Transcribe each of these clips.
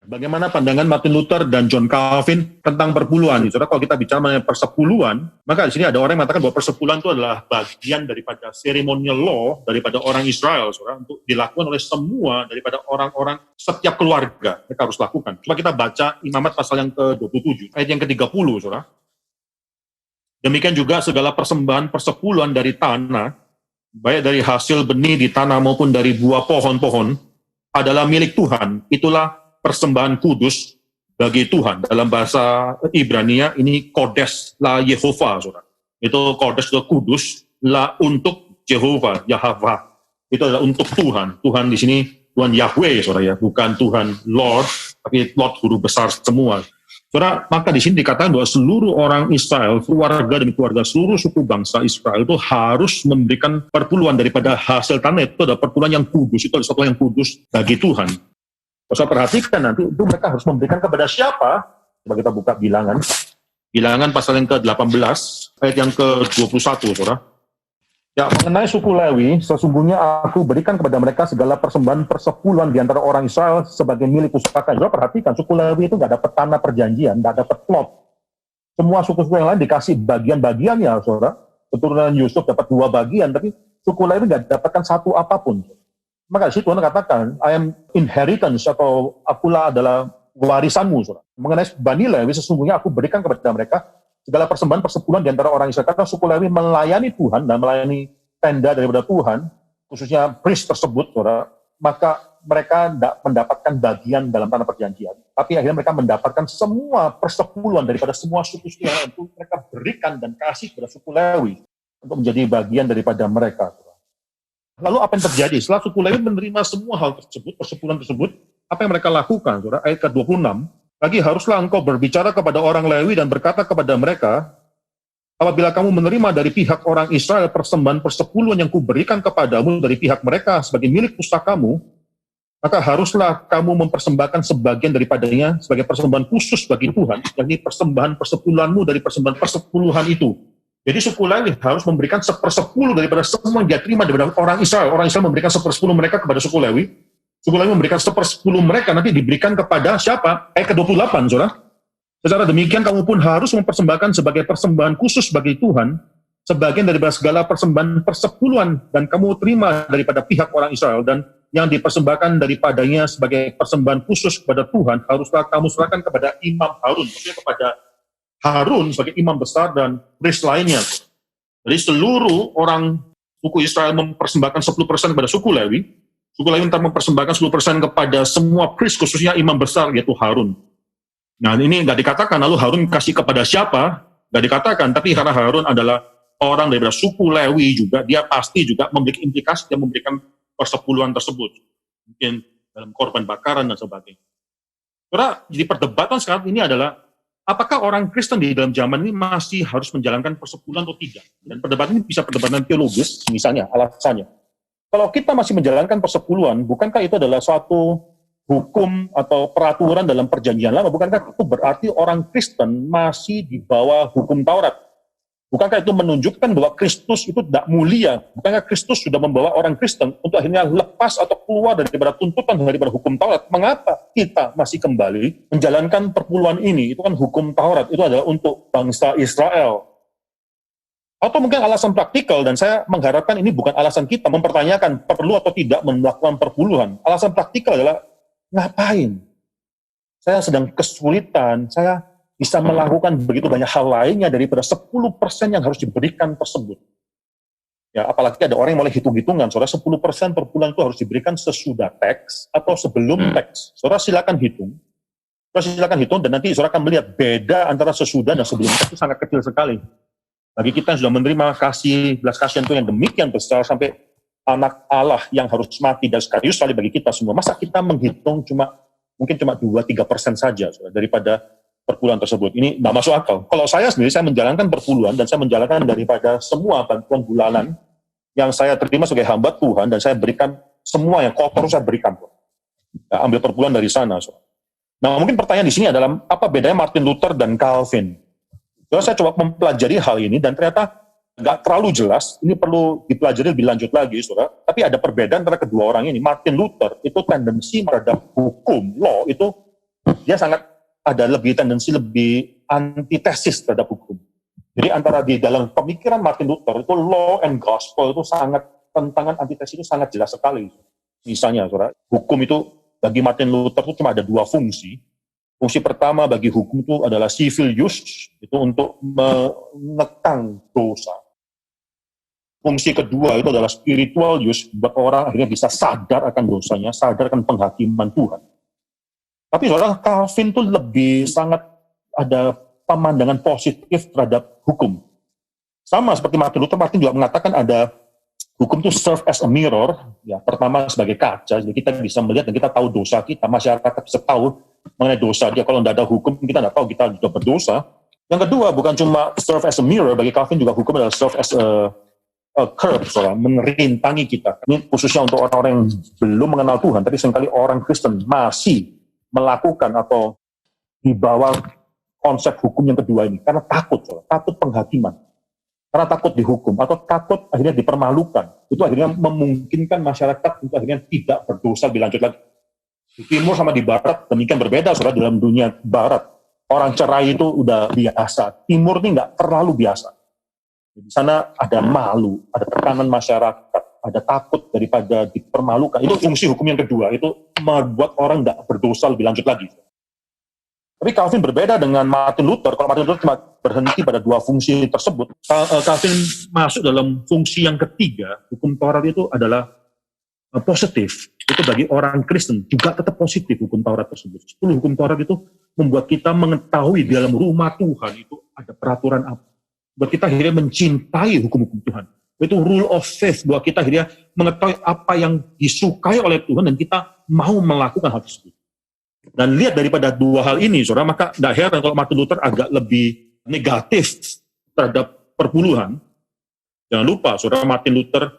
Bagaimana pandangan Martin Luther dan John Calvin tentang perpuluhan? Saudara, kalau kita bicara mengenai persepuluhan, maka di sini ada orang yang mengatakan bahwa persepuluhan itu adalah bagian daripada ceremonial law daripada orang Israel, saudara, untuk dilakukan oleh semua daripada orang-orang setiap keluarga mereka harus lakukan. Coba kita baca Imamat pasal yang ke-27, ayat yang ke-30, saudara. Demikian juga segala persembahan persepuluhan dari tanah, baik dari hasil benih di tanah maupun dari buah pohon-pohon, adalah milik Tuhan. Itulah persembahan kudus bagi Tuhan. Dalam bahasa Ibrania ini kodes la Yehova, saudara. Itu kodes itu kudus la untuk Yehova, Yahweh. Itu adalah untuk Tuhan. Tuhan di sini Tuhan Yahweh, saudara ya, bukan Tuhan Lord, tapi Lord huruf besar semua. Saudara, maka di sini dikatakan bahwa seluruh orang Israel, keluarga demi keluarga, seluruh suku bangsa Israel itu harus memberikan perpuluhan daripada hasil tanah. Itu adalah perpuluhan yang kudus, itu adalah sesuatu yang kudus bagi Tuhan. Kalau saya perhatikan nanti, itu mereka harus memberikan kepada siapa? Coba kita buka bilangan. Bilangan pasal yang ke-18, ayat yang ke-21, saudara. Ya, mengenai suku Lewi, sesungguhnya aku berikan kepada mereka segala persembahan persepuluhan di antara orang Israel sebagai milik pusaka. Saudara perhatikan, suku Lewi itu nggak dapat tanah perjanjian, nggak dapat plot. Semua suku-suku yang lain dikasih bagian-bagiannya, saudara. Keturunan Yusuf dapat 2 bagian, tapi suku Lewi nggak dapatkan satu apapun. Maka di situ Tuhan katakan, I am inheritance, atau akulah adalah warisanmu. Saudara. Mengenai Bani Lewi, sesungguhnya aku berikan kepada mereka segala persembahan persepuluhan di antara orang Israel. Karena suku Lewi melayani Tuhan dan melayani tenda daripada Tuhan, khususnya priest tersebut, saudara, maka mereka tidak mendapatkan bagian dalam tanah perjanjian. Tapi akhirnya mereka mendapatkan semua persepuluhan daripada semua suku-suku yang lain. Itu mereka berikan dan kasih kepada suku Lewi untuk menjadi bagian daripada mereka. Lalu apa yang terjadi? Setelah suku Lewi menerima semua hal tersebut, persepuluhan tersebut, apa yang mereka lakukan? Saudara? Ayat ke-26, lagi haruslah engkau berbicara kepada orang Lewi dan berkata kepada mereka, apabila kamu menerima dari pihak orang Israel persembahan persepuluhan yang kuberikan kepadamu dari pihak mereka sebagai milik pusakamu, maka haruslah kamu mempersembahkan sebagian daripadanya sebagai persembahan khusus bagi Tuhan, yakni persembahan persepuluhanmu dari persembahan persepuluhan itu. Jadi suku Lewi harus memberikan 1/10 daripada semua yang dia terima daripada orang Israel. Orang Israel memberikan 1/10 mereka kepada suku Lewi. Suku Lewi memberikan 1/10 mereka, nanti diberikan kepada siapa? Ayat ke-28, saudara. Secara demikian kamu pun harus mempersembahkan sebagai persembahan khusus bagi Tuhan, sebagian daripada segala persembahan persepuluhan dan kamu terima daripada pihak orang Israel, dan yang dipersembahkan daripadanya sebagai persembahan khusus kepada Tuhan, haruslah kamu serahkan kepada Imam Harun, maksudnya kepada Harun sebagai imam besar dan priest lainnya. Jadi seluruh orang suku Israel mempersembahkan 10% kepada suku Lewi. Suku Lewi ntar mempersembahkan 10% kepada semua priest, khususnya imam besar, yaitu Harun. Nah ini nggak dikatakan lalu Harun kasih kepada siapa, nggak dikatakan, tapi karena Harun adalah orang dari suku Lewi juga, dia pasti juga memiliki implikasi, dia memberikan persepuluhan tersebut. Mungkin dalam korban bakaran dan sebagainya. Karena jadi perdebatan sekarang ini adalah, apakah orang Kristen di dalam zaman ini masih harus menjalankan persepuluhan atau tidak? Dan perdebatan ini bisa perdebatan teologis, misalnya alasannya. Kalau kita masih menjalankan persepuluhan, bukankah itu adalah suatu hukum atau peraturan dalam perjanjian lama? Bukankah itu berarti orang Kristen masih di bawah hukum Taurat? Bukankah itu menunjukkan bahwa Kristus itu tidak mulia? Bukankah Kristus sudah membawa orang Kristen untuk akhirnya lepas atau keluar daripada tuntutan daripada hukum Taurat? Mengapa kita masih kembali menjalankan perpuluhan ini? Itu kan hukum Taurat, itu adalah untuk bangsa Israel. Atau mungkin alasan praktikal, dan saya mengharapkan ini bukan alasan kita mempertanyakan perlu atau tidak melakukan perpuluhan. Alasan praktikal adalah, ngapain? Saya sedang kesulitan, saya bisa melakukan begitu banyak hal lainnya daripada 10% yang harus diberikan tersebut. Ya, apalagi ada orang yang mulai hitung-hitungan, saudara, 10% per bulan itu harus diberikan sesudah teks atau sebelum teks. Saudara silakan hitung. Saudara silakan hitung, dan nanti saudara akan melihat beda antara sesudah dan sebelum teks itu sangat kecil sekali. Bagi kita yang sudah menerima kasih, belas kasihan itu yang demikian besar, sampai anak Allah yang harus mati, dan sekaligus sekali bagi kita semua. Masa kita menghitung mungkin cuma 2-3% saja, saudara, daripada perpuluhan tersebut. Ini tidak masuk akal. Kalau saya sendiri, saya menjalankan perpuluhan, dan saya menjalankan daripada semua bantuan bulanan yang saya terima sebagai hamba Tuhan, dan saya berikan semua yang kotor, saya berikan. Ya, ambil perpuluhan dari sana. So. Nah, mungkin pertanyaan di sini adalah, apa bedanya Martin Luther dan Calvin? So, saya coba mempelajari hal ini, dan ternyata nggak terlalu jelas, ini perlu dipelajari lebih lanjut lagi, saudara. Tapi ada perbedaan antara kedua orang ini. Martin Luther itu tendensi terhadap hukum, law, itu dia sangat ada lebih tendensi lebih antitesis terhadap hukum. Jadi antara di dalam pemikiran Martin Luther itu law and gospel itu sangat, tentangan antitesis itu sangat jelas sekali. Misalnya, saudara, hukum itu bagi Martin Luther itu cuma ada dua fungsi. Fungsi pertama bagi hukum itu adalah civil use, itu untuk mengekang dosa. Fungsi kedua itu adalah spiritual use, buat orang akhirnya bisa sadar akan dosanya, sadar akan penghakiman Tuhan. Tapi saudara, Calvin itu lebih sangat ada pemandangan positif terhadap hukum. Sama seperti Martin Luther, Martin juga mengatakan ada hukum itu serve as a mirror, ya pertama sebagai kaca, jadi kita bisa melihat dan kita tahu dosa kita, masyarakat bisa tahu mengenai dosa dia. Kalau tidak ada hukum, kita tidak tahu kita sudah berdosa. Yang kedua, bukan cuma serve as a mirror, bagi Calvin juga hukum adalah serve as a curb, merintangi kita. Ini khususnya untuk orang-orang yang belum mengenal Tuhan, tapi seringkali orang Kristen masih melakukan atau dibawa konsep hukum yang kedua ini, karena takut penghakiman, karena takut dihukum, atau takut akhirnya dipermalukan. Itu akhirnya memungkinkan masyarakat untuk akhirnya tidak berdosa lebih lanjut lagi. Di timur sama di barat, demikian berbeda, saudara. Dalam dunia barat, orang cerai itu udah biasa. Timur ini nggak terlalu biasa. Di sana ada malu, ada tekanan masyarakat, ada takut daripada dipermalukan. Itu fungsi hukum yang kedua, itu membuat orang tidak berdosa lebih lanjut lagi. Tapi Calvin berbeda dengan Martin Luther. Kalau Martin Luther cuma berhenti pada dua fungsi tersebut, Calvin masuk dalam fungsi yang ketiga. Hukum Taurat itu adalah positif. Itu bagi orang Kristen juga tetap positif hukum Taurat tersebut. 10 hukum Taurat itu membuat kita mengetahui di dalam rumah Tuhan itu ada peraturan apa. Buat kita akhirnya mencintai hukum-hukum Tuhan. Itu rule of faith, buat kita akhirnya mengetahui apa yang disukai oleh Tuhan dan kita mau melakukan hal tersebut. Dan lihat daripada dua hal ini, saudara, maka tidak heran kalau Martin Luther agak lebih negatif terhadap perpuluhan. Jangan lupa, saudara, Martin Luther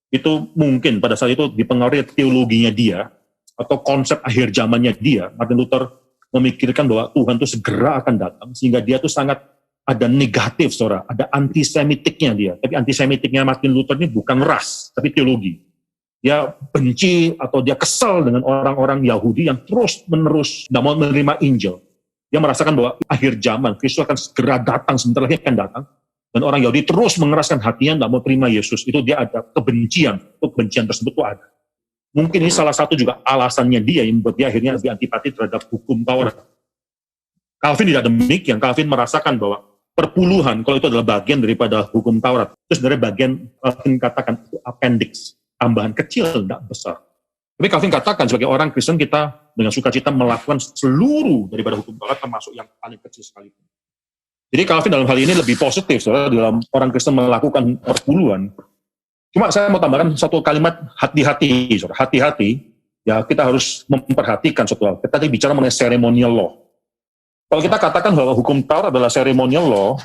itu mungkin pada saat itu dipengaruhi teologinya dia, atau konsep akhir zamannya dia. Martin Luther memikirkan bahwa Tuhan itu segera akan datang, sehingga dia itu sangat ada negatif, saudara, ada antisemitiknya dia. Tapi antisemitiknya Martin Luther ini bukan ras, tapi teologi. Dia benci atau dia kesal dengan orang-orang Yahudi yang terus-menerus tidak mau menerima Injil. Dia merasakan bahwa akhir zaman, Kristus akan segera datang, sebentar lagi akan datang. Dan orang Yahudi terus mengeraskan hatinya, tidak mau terima Yesus. Itu dia ada kebencian, itu kebencian tersebut itu ada. Mungkin ini salah satu juga alasannya dia yang membuat dia akhirnya lebih antipati terhadap hukum Taurat. Calvin tidak demikian. Calvin merasakan bahwa perpuluhan, kalau itu adalah bagian daripada hukum Taurat, itu sebenarnya bagian, Calvin katakan, itu appendix, tambahan kecil, tidak besar. Tapi Calvin katakan, sebagai orang Kristen, kita dengan sukacita melakukan seluruh daripada hukum Taurat, termasuk yang paling kecil sekalipun. Jadi Calvin dalam hal ini lebih positif, saudara, dalam orang Kristen melakukan perpuluhan. Cuma saya mau tambahkan satu kalimat, hati-hati, saudara, hati-hati, ya kita harus memperhatikan satu hal. Kita tadi bicara mengenai ceremonial law. Kalau kita katakan bahwa hukum Taurat adalah ceremonial law,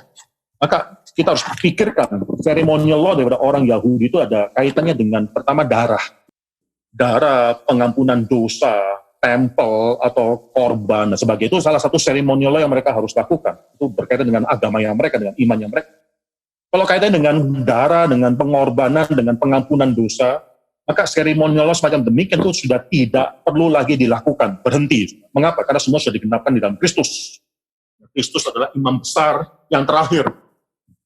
maka kita harus pikirkan ceremonial law daripada orang Yahudi itu ada kaitannya dengan pertama darah, pengampunan dosa, tempel atau korban dan sebagainya. Itu salah satu ceremonial law yang mereka harus lakukan. Itu berkaitan dengan agamanya mereka, dengan imannya mereka. Kalau kaitannya dengan darah, dengan pengorbanan, dengan pengampunan dosa, maka seremonial law semacam demikian itu sudah tidak perlu lagi dilakukan, berhenti. Mengapa? Karena semua sudah digenapkan di dalam Kristus. Kristus adalah imam besar yang terakhir.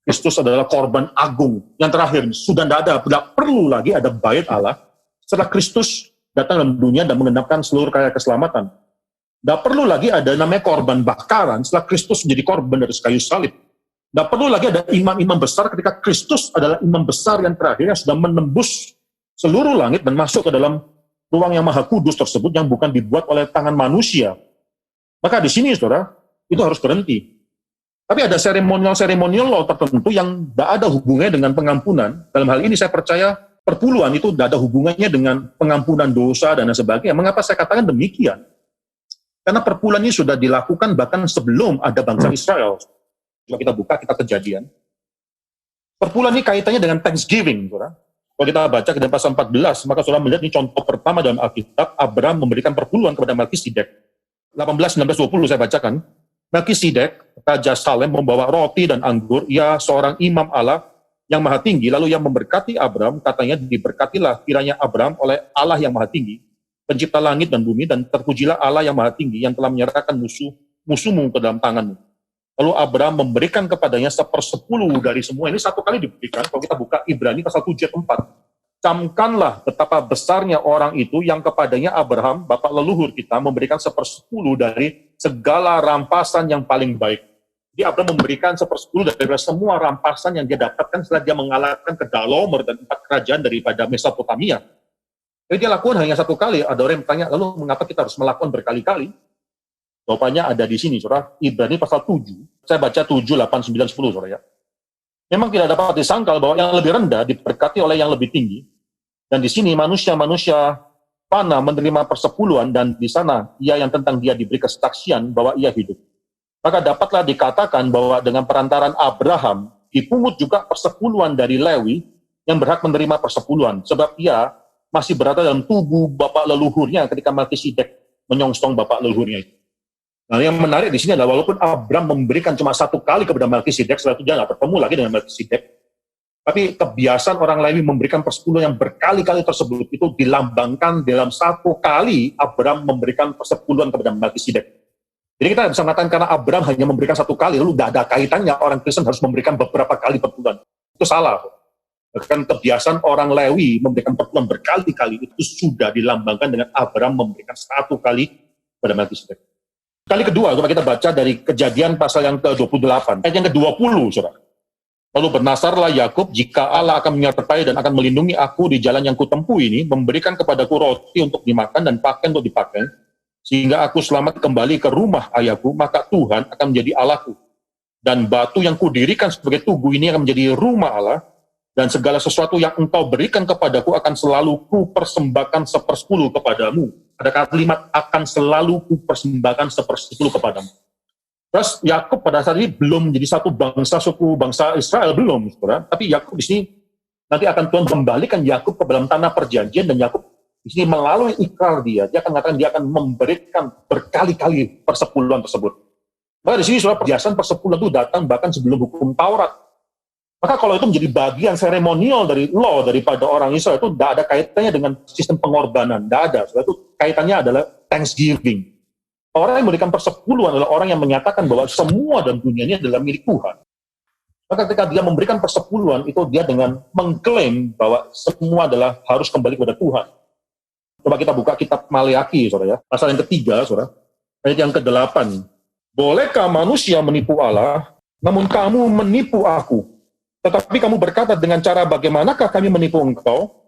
Kristus adalah korban agung yang terakhir. Sudah tidak perlu lagi ada bait Allah setelah Kristus datang dalam dunia dan menggenapkan seluruh karya keselamatan. Tidak perlu lagi ada namanya korban bakaran setelah Kristus menjadi korban dari kayu salib. Tidak perlu lagi ada imam-imam besar ketika Kristus adalah imam besar yang terakhir yang sudah menembus seluruh langit dan masuk ke dalam ruang yang maha kudus tersebut yang bukan dibuat oleh tangan manusia. Maka di sini, saudara, itu harus berhenti. Tapi ada seremonial law tertentu yang tidak ada hubungannya dengan pengampunan. Dalam hal ini saya percaya perpuluhan itu tidak ada hubungannya dengan pengampunan dosa dan sebagainya. Mengapa saya katakan demikian? Karena perpuluhan ini sudah dilakukan bahkan sebelum ada bangsa Israel. Coba kita buka kitab Kejadian. Perpuluhan ini kaitannya dengan Thanksgiving, saudara. Kalau kita baca ke pasal 14, maka saudara melihat ini contoh pertama dalam Alkitab, Abraham memberikan perpuluhan kepada Melkisedek. 18, 19, 20 saya bacakan. Melkisedek, Raja Salem, membawa roti dan anggur, ia seorang imam Allah yang maha tinggi, lalu yang memberkati Abraham, katanya diberkatilah kiranya Abraham oleh Allah yang maha tinggi, pencipta langit dan bumi, dan terpujilah Allah yang maha tinggi yang telah menyerahkan musuhmu ke dalam tanganmu. Lalu Abraham memberikan kepadanya 1/10 dari semua. Ini satu kali diberikan. Kalau kita buka Ibrani pasal 7 ayat 4. Camkanlah betapa besarnya orang itu yang kepadanya Abraham, bapak leluhur kita, memberikan 1/10 dari segala rampasan yang paling baik. Jadi Abraham memberikan 1/10 dari semua rampasan yang dia dapatkan setelah dia mengalahkan Kedalaomer dan 4 kerajaan daripada Mesopotamia. Jadi dia lakukan hanya satu kali. Ada orang yang bertanya, lalu mengapa kita harus melakukan berkali-kali? Jawabannya ada di sini, saudara. Ibrani pasal 7. Saya baca 7, 8, 9, 10, saudara ya. Memang tidak dapat disangkal bahwa yang lebih rendah diberkati oleh yang lebih tinggi. Dan di sini manusia-manusia fana menerima persepuluhan, dan di sana ia yang tentang dia diberi kesaksian bahwa ia hidup. Maka dapatlah dikatakan bahwa dengan perantaran Abraham dipungut juga persepuluhan dari Lewi yang berhak menerima persepuluhan, sebab ia masih berada dalam tubuh bapak leluhurnya ketika Melkisedek menyongsong bapak leluhurnya itu. Nah, yang menarik di sini adalah walaupun Abraham memberikan cuma satu kali kepada Melkisedek, setelah itu dia nggak bertemu lagi dengan Melkisedek, tapi kebiasaan orang Lewi memberikan persepuluhan yang berkali-kali tersebut itu dilambangkan dalam satu kali Abraham memberikan persepuluhan kepada Melkisedek. Jadi kita bisa mengatakan karena Abraham hanya memberikan satu kali, lalu tidak ada kaitannya orang Kristen harus memberikan beberapa kali persepuluhan. Itu salah. Bahkan kebiasaan orang Lewi memberikan persepuluhan berkali-kali itu sudah dilambangkan dengan Abraham memberikan satu kali kepada Melkisedek. Kali kedua, coba kita baca dari Kejadian pasal yang ke-28, ayat yang ke-20, saudara. Lalu bernasarlah Yakub, jika Allah akan menyertai dan akan melindungi aku di jalan yang kutempuh ini, memberikan kepadaku roti untuk dimakan dan pakaian untuk dipakai, sehingga aku selamat kembali ke rumah ayahku, maka Tuhan akan menjadi Allahku. Dan batu yang kudirikan sebagai tugu ini akan menjadi rumah Allah, dan segala sesuatu yang engkau berikan kepadaku akan selalu kupersembahkan 1/10 kepadamu. Ada kalimat akan selalu kupersembahkan 1/10 kepadamu. Terus Yakub pada saat ini belum menjadi satu bangsa, suku bangsa Israel, belum, saudara. Tapi Yakub di sini nanti akan Tuhan kembalikan Yakub ke dalam tanah perjanjian, dan Yakub di sini melalui ikrar dia akan mengatakan dia akan memberikan berkali-kali persepuluhan tersebut. Maka di sini saudara, perhiasan persepuluhan itu datang bahkan sebelum hukum Taurat. Maka kalau itu menjadi bagian seremonial dari law daripada orang Israel, itu tidak ada kaitannya dengan sistem pengorbanan, tidak ada. Saudara, itu kaitannya adalah thanksgiving. Orang yang memberikan persepuluhan adalah orang yang menyatakan bahwa semua dalam dunia ini adalah milik Tuhan. Maka ketika dia memberikan persepuluhan, itu dia dengan mengklaim bahwa semua adalah harus kembali kepada Tuhan. Coba kita buka kitab Maleakhi, saudara ya. Pasal yang ketiga, saudara. Ayat yang ke-8. Bolehkah manusia menipu Allah, namun kamu menipu aku? Tetapi kamu berkata, dengan cara bagaimanakah kami menipu engkau?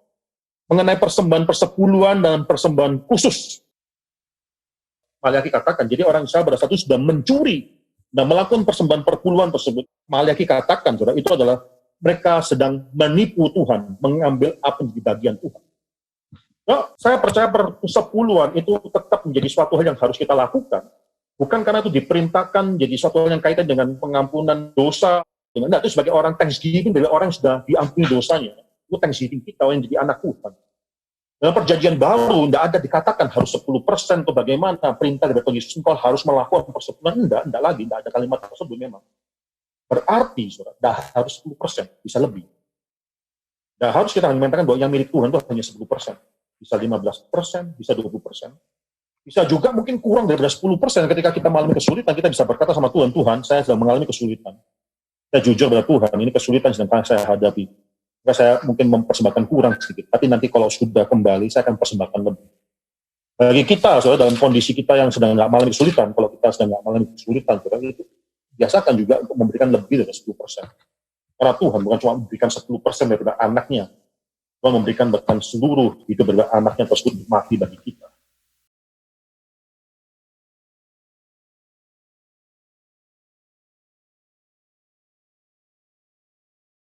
Mengenai persembahan persepuluhan dan persembahan khusus. Maleakhi katakan, jadi orang Israel pada saat itu sudah mencuri dan melakukan persembahan perpuluhan tersebut. Maleakhi katakan, saudara, itu adalah mereka sedang menipu Tuhan, mengambil apa yang menjadi bagian Tuhan. Nah, saya percaya persepuluhan itu tetap menjadi suatu hal yang harus kita lakukan. Bukan karena itu diperintahkan jadi suatu hal yang kaitan dengan pengampunan dosa. Nah, itu sebagai orang thanksgiving dari orang yang sudah diampuni dosanya. Itu thanksgiving kita yang jadi anak Tuhan. Dalam perjanjian baru, tidak ada dikatakan harus 10% atau bagaimana perintah dari Tuhan Yesus, engkau harus melakukan persepuluhan. Tidak lagi, tidak ada kalimat tersebut memang. Berarti, saudara, tidak harus 10%, bisa lebih. Tidak harus kita mengatakan bahwa yang milik Tuhan itu hanya 10%. Bisa 15%, bisa 20%. Bisa juga mungkin kurang daripada 10% ketika kita mengalami kesulitan, kita bisa berkata sama Tuhan, Tuhan, saya sedang mengalami kesulitan. Saya jujur pada Tuhan, ini kesulitan sedang saya hadapi. Maka saya mungkin mempersembahkan kurang sedikit, tapi nanti kalau sudah kembali, saya akan persembahkan lebih. Bagi kita, saudara, dalam kondisi kita yang sedang nggak mengalami kesulitan, kalau kita sedang nggak mengalami kesulitan, saudara, itu biasakan juga untuk memberikan lebih dari 10%. Karena Tuhan bukan cuma memberikan 10% daripada anaknya, Tuhan memberikan bahkan seluruh hidup daripada anaknya tersebut mati bagi kita.